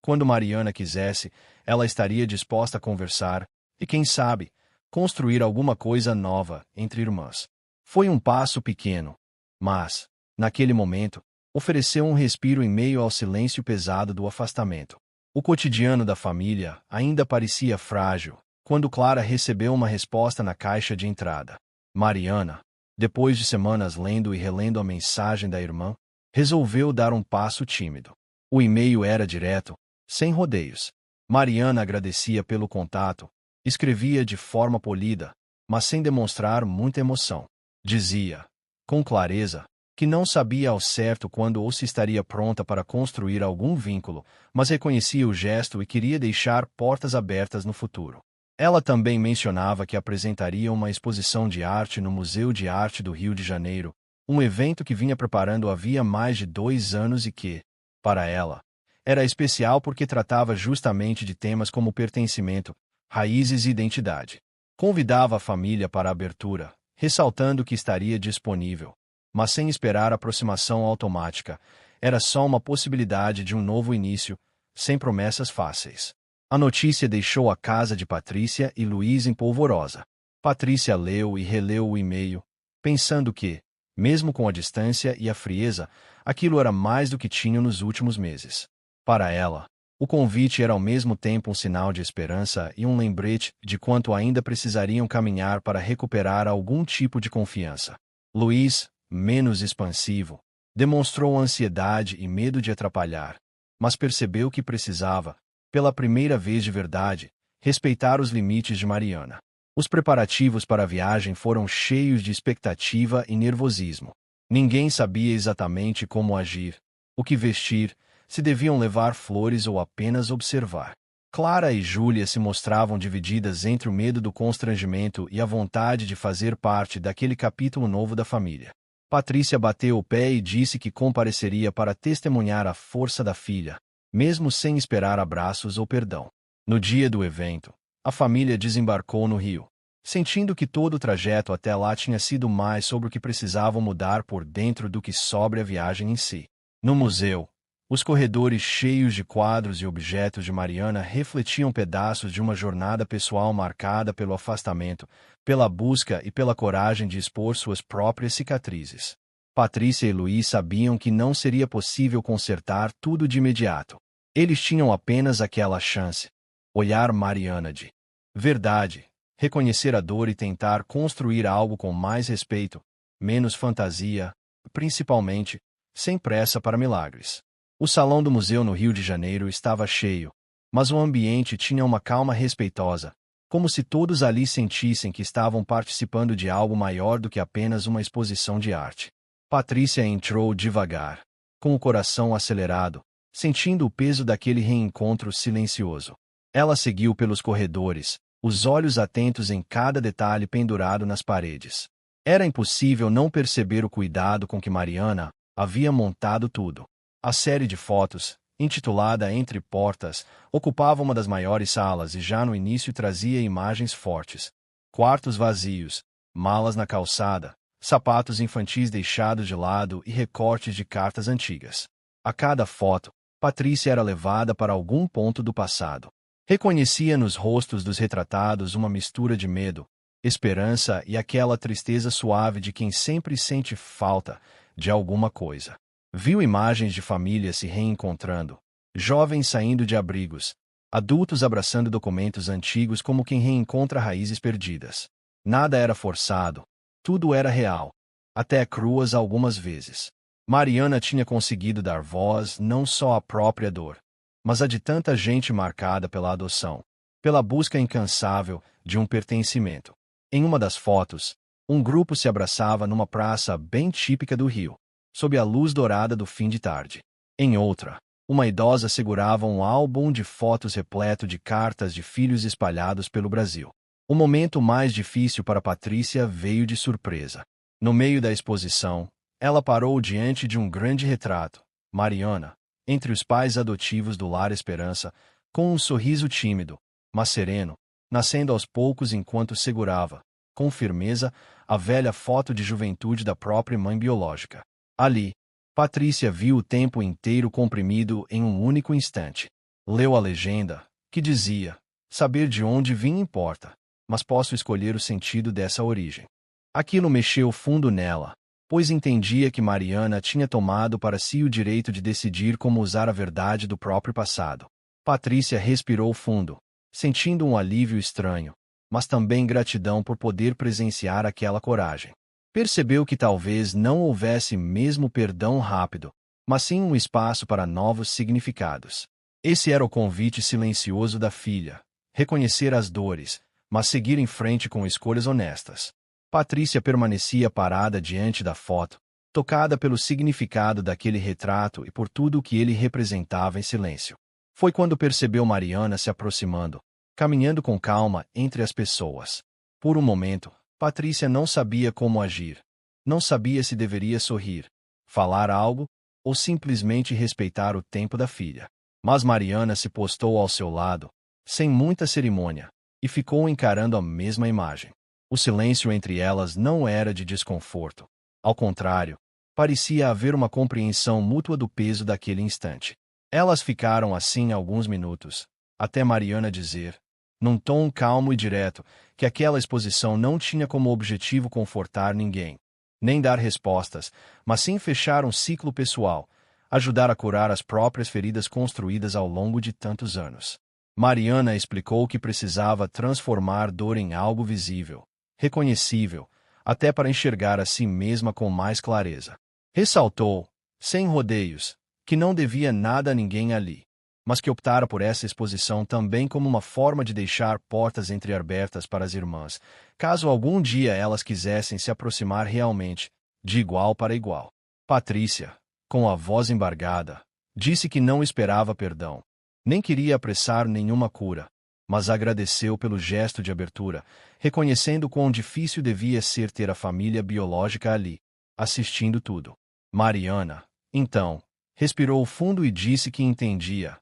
quando Mariana quisesse, ela estaria disposta a conversar e, quem sabe, construir alguma coisa nova entre irmãs. Foi um passo pequeno, mas, naquele momento, ofereceu um respiro em meio ao silêncio pesado do afastamento. O cotidiano da família ainda parecia frágil, quando Clara recebeu uma resposta na caixa de entrada. Mariana, depois de semanas lendo e relendo a mensagem da irmã, resolveu dar um passo tímido. O e-mail era direto, sem rodeios. Mariana agradecia pelo contato, escrevia de forma polida, mas sem demonstrar muita emoção. Dizia, com clareza, que não sabia ao certo quando ou se estaria pronta para construir algum vínculo, mas reconhecia o gesto e queria deixar portas abertas no futuro. Ela também mencionava que apresentaria uma exposição de arte no Museu de Arte do Rio de Janeiro, um evento que vinha preparando havia mais de 2 anos e que, para ela, era especial porque tratava justamente de temas como pertencimento, raízes e identidade. Convidava a família para a abertura, ressaltando que estaria disponível, mas sem esperar aproximação automática. Era só uma possibilidade de um novo início, sem promessas fáceis. A notícia deixou a casa de Patrícia e Luiz em polvorosa. Patrícia leu e releu o e-mail, pensando que, mesmo com a distância e a frieza, aquilo era mais do que tinham nos últimos meses. Para ela, o convite era ao mesmo tempo um sinal de esperança e um lembrete de quanto ainda precisariam caminhar para recuperar algum tipo de confiança. Luiz, menos expansivo, demonstrou ansiedade e medo de atrapalhar, mas percebeu que precisava, pela primeira vez de verdade, respeitar os limites de Mariana. Os preparativos para a viagem foram cheios de expectativa e nervosismo. Ninguém sabia exatamente como agir, o que vestir, se deviam levar flores ou apenas observar. Clara e Júlia se mostravam divididas entre o medo do constrangimento e a vontade de fazer parte daquele capítulo novo da família. Patrícia bateu o pé e disse que compareceria para testemunhar a força da filha, mesmo sem esperar abraços ou perdão. No dia do evento, a família desembarcou no Rio. sentindo que todo o trajeto até lá tinha sido mais sobre o que precisavam mudar por dentro do que sobre a viagem em si. No museu, os corredores cheios de quadros e objetos de Mariana refletiam pedaços de uma jornada pessoal marcada pelo afastamento, pela busca e pela coragem de expor suas próprias cicatrizes. Patrícia e Luiz sabiam que não seria possível consertar tudo de imediato. Eles tinham apenas aquela chance. Olhar Mariana de verdade, reconhecer a dor e tentar construir algo com mais respeito, menos fantasia, principalmente, sem pressa para milagres. O salão do museu no Rio de Janeiro estava cheio, mas o ambiente tinha uma calma respeitosa, como se todos ali sentissem que estavam participando de algo maior do que apenas uma exposição de arte. Patrícia entrou devagar, com o coração acelerado, sentindo o peso daquele reencontro silencioso. Ela seguiu pelos corredores, os olhos atentos em cada detalhe pendurado nas paredes. Era impossível não perceber o cuidado com que Mariana havia montado tudo. A série de fotos, intitulada Entre Portas, ocupava uma das maiores salas e já no início trazia imagens fortes. Quartos vazios, malas na calçada, sapatos infantis deixados de lado e recortes de cartas antigas. A cada foto, Patrícia era levada para algum ponto do passado. Reconhecia nos rostos dos retratados uma mistura de medo, esperança e aquela tristeza suave de quem sempre sente falta de alguma coisa. Viu imagens de famílias se reencontrando, jovens saindo de abrigos, adultos abraçando documentos antigos como quem reencontra raízes perdidas. Nada era forçado, tudo era real, até cruas algumas vezes. Mariana tinha conseguido dar voz não só à própria dor, mas a de tanta gente marcada pela adoção, pela busca incansável de um pertencimento. Em uma das fotos, um grupo se abraçava numa praça bem típica do Rio, sob a luz dourada do fim de tarde. Em outra, uma idosa segurava um álbum de fotos repleto de cartas de filhos espalhados pelo Brasil. O momento mais difícil para Patrícia veio de surpresa. No meio da exposição, ela parou diante de um grande retrato, Mariana, entre os pais adotivos do Lar Esperança, com um sorriso tímido, mas sereno, nascendo aos poucos enquanto segurava, com firmeza, a velha foto de juventude da própria mãe biológica. Ali, Patrícia viu o tempo inteiro comprimido em um único instante. Leu a legenda, que dizia: saber de onde vim importa, mas posso escolher o sentido dessa origem. Aquilo mexeu fundo nela, pois entendia que Mariana tinha tomado para si o direito de decidir como usar a verdade do próprio passado. Patrícia respirou fundo, sentindo um alívio estranho, mas também gratidão por poder presenciar aquela coragem. Percebeu que talvez não houvesse mesmo perdão rápido, mas sim um espaço para novos significados. Esse era o convite silencioso da filha: reconhecer as dores, mas seguir em frente com escolhas honestas. Patrícia permanecia parada diante da foto, tocada pelo significado daquele retrato e por tudo o que ele representava em silêncio. Foi quando percebeu Mariana se aproximando, caminhando com calma entre as pessoas. Por um momento, Patrícia não sabia como agir. Não sabia se deveria sorrir, falar algo, ou simplesmente respeitar o tempo da filha. Mas Mariana se postou ao seu lado, sem muita cerimônia, e ficou encarando a mesma imagem. O silêncio entre elas não era de desconforto. Ao contrário, parecia haver uma compreensão mútua do peso daquele instante. Elas ficaram assim alguns minutos, até Mariana dizer, num tom calmo e direto, que aquela exposição não tinha como objetivo confortar ninguém, nem dar respostas, mas sim fechar um ciclo pessoal, ajudar a curar as próprias feridas construídas ao longo de tantos anos. Mariana explicou que precisava transformar dor em algo visível, reconhecível, até para enxergar a si mesma com mais clareza. Ressaltou, sem rodeios, que não devia nada a ninguém ali, mas que optara por essa exposição também como uma forma de deixar portas entreabertas para as irmãs, caso algum dia elas quisessem se aproximar realmente, de igual para igual. Patrícia, com a voz embargada, disse que não esperava perdão, nem queria apressar nenhuma cura, mas agradeceu pelo gesto de abertura, reconhecendo quão difícil devia ser ter a família biológica ali, assistindo tudo. Mariana, então, respirou fundo e disse que entendia.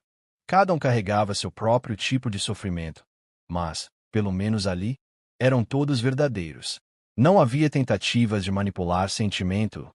Cada um carregava seu próprio tipo de sofrimento, mas, pelo menos ali, eram todos verdadeiros. Não havia tentativas de manipular sentimentos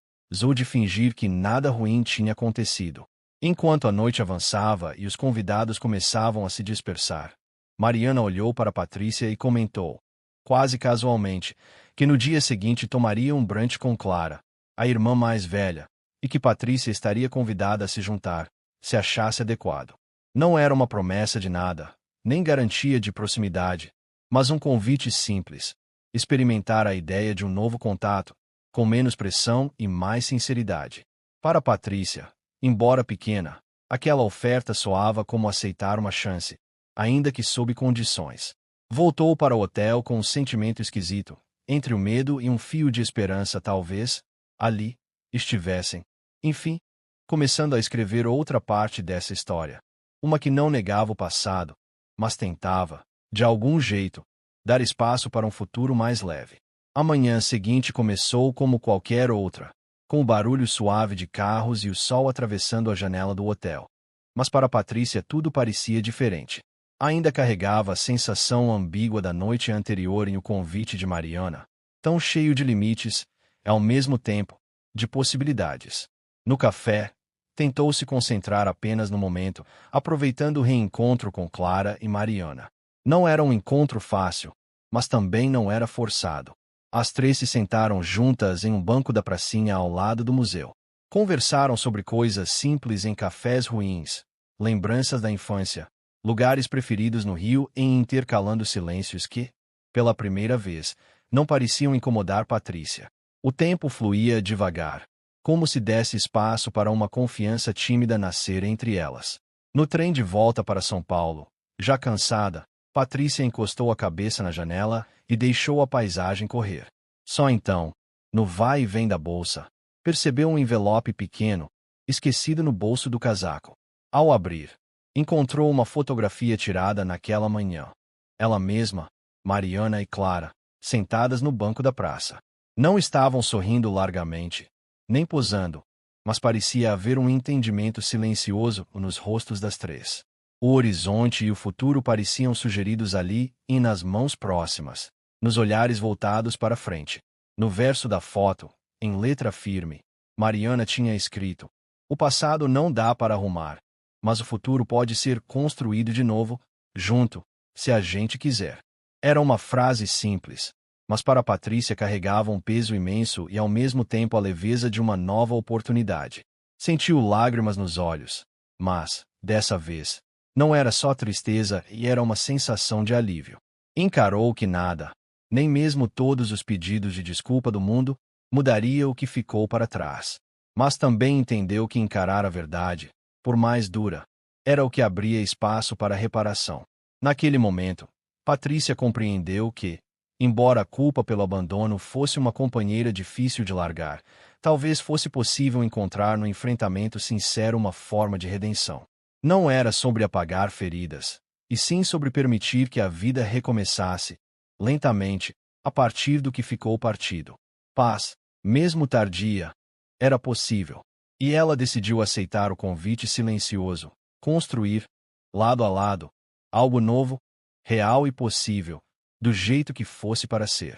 ou de fingir que nada ruim tinha acontecido. Enquanto a noite avançava e os convidados começavam a se dispersar, Mariana olhou para Patrícia e comentou, quase casualmente, que no dia seguinte tomaria um brunch com Clara, a irmã mais velha, e que Patrícia estaria convidada a se juntar, se achasse adequado. Não era uma promessa de nada, nem garantia de proximidade, mas um convite simples: experimentar a ideia de um novo contato, com menos pressão e mais sinceridade. Para Patrícia, embora pequena, aquela oferta soava como aceitar uma chance, ainda que sob condições. Voltou para o hotel com um sentimento esquisito, entre o medo e um fio de esperança talvez, ali, estivessem, enfim, começando a escrever outra parte dessa história. Uma que não negava o passado, mas tentava, de algum jeito, dar espaço para um futuro mais leve. A manhã seguinte começou como qualquer outra, com o barulho suave de carros e o sol atravessando a janela do hotel. Mas para Patrícia tudo parecia diferente. Ainda carregava a sensação ambígua da noite anterior em o convite de Mariana, tão cheio de limites, e ao mesmo tempo, de possibilidades. No café, tentou se concentrar apenas no momento, aproveitando o reencontro com Clara e Mariana. Não era um encontro fácil, mas também não era forçado. As três se sentaram juntas em um banco da pracinha ao lado do museu. Conversaram sobre coisas simples em cafés ruins, lembranças da infância, lugares preferidos no Rio e intercalando silêncios que, pela primeira vez, não pareciam incomodar Patrícia. O tempo fluía devagar, como se desse espaço para uma confiança tímida nascer entre elas. No trem de volta para São Paulo, já cansada, Patrícia encostou a cabeça na janela e deixou a paisagem correr. Só então, no vai e vem da bolsa, percebeu um envelope pequeno, esquecido no bolso do casaco. Ao abrir, encontrou uma fotografia tirada naquela manhã. Ela mesma, Mariana e Clara, sentadas no banco da praça. Não estavam sorrindo largamente, nem posando, mas parecia haver um entendimento silencioso nos rostos das três. O horizonte e o futuro pareciam sugeridos ali e nas mãos próximas, nos olhares voltados para frente. No verso da foto, em letra firme, Mariana tinha escrito: "O passado não dá para arrumar, mas o futuro pode ser construído de novo, junto, se a gente quiser." Era uma frase simples, mas para Patrícia carregava um peso imenso e ao mesmo tempo a leveza de uma nova oportunidade. Sentiu lágrimas nos olhos, mas, dessa vez, não era só tristeza e era uma sensação de alívio. Encarou que nada, nem mesmo todos os pedidos de desculpa do mundo, mudaria o que ficou para trás. Mas também entendeu que encarar a verdade, por mais dura, era o que abria espaço para reparação. Naquele momento, Patrícia compreendeu que, embora a culpa pelo abandono fosse uma companheira difícil de largar, talvez fosse possível encontrar no enfrentamento sincero uma forma de redenção. Não era sobre apagar feridas, e sim sobre permitir que a vida recomeçasse, lentamente, a partir do que ficou partido. Paz, mesmo tardia, era possível, e ela decidiu aceitar o convite silencioso, construir, lado a lado, algo novo, real e possível, do jeito que fosse para ser.